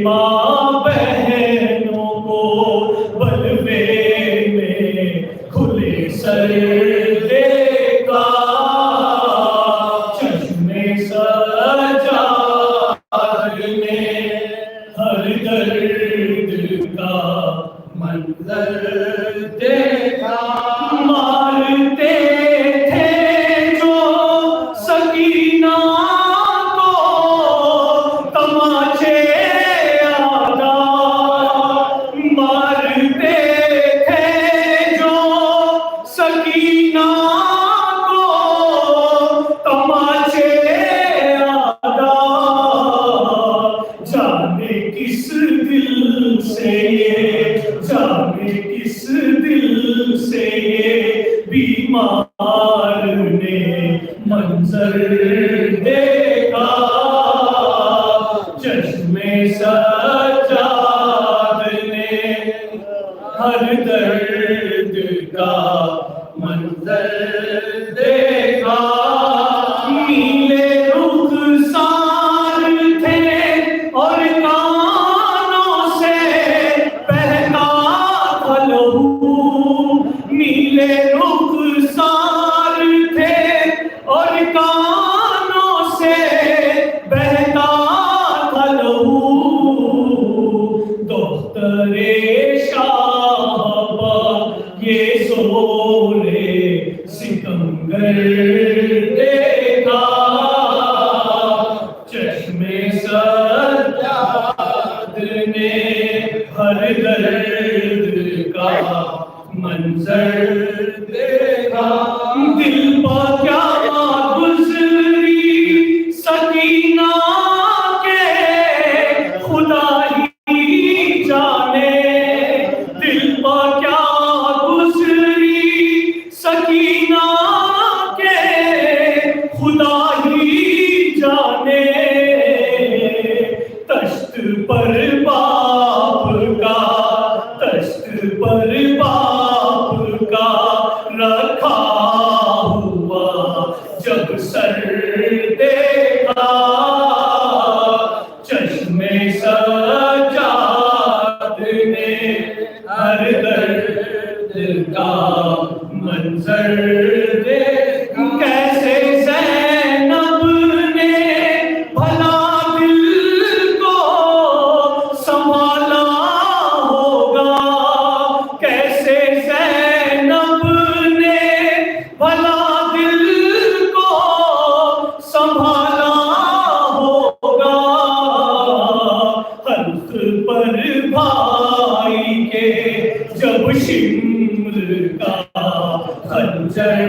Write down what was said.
ماں بہنوں کو بلوے میں کھلے سر دیکھا، چشمے سجاد نے ہر درد کا منظر دیکھا، مارتے تھے جو سکینہ کو تماچے آدھا، مارتے تھے جو سکینہ کو تماچے آدھا، جانے کس دل سے یہ، جانے کس دل سے یہ بیمار نے منظر دیکھا، چشمے سجاد نے ہر درد کا منظر دیکھا، نیلے رخسار تھے اور کانوں سے بہتا تھا لہو، نیلے رخسار تھے اور کانوں سے بہتا تھا لہو، دختر شاہباز یہ زورِ سکندر دیکھا، چشمے سجاد نے ہر درد کا منظر دیکھا، دل پر کیا گزری سکینہ کے خدا ہی جانے، دل پر کیا گزری سکینہ کے خدا ہی جانے، تشت پر باپ کا، تشت پر باپ کا رکھا ہوا جب سر دیکھا، چشمے سجاد نے ہر درد کا منظر دیکھا، کیسے زینب نے بھلا دل کو سنبھالا ہوگا، کیسے زینب نے بھلا دل کو سنبھالا ہوگا، حلق پر بھائی کے جب شمر کا خنجر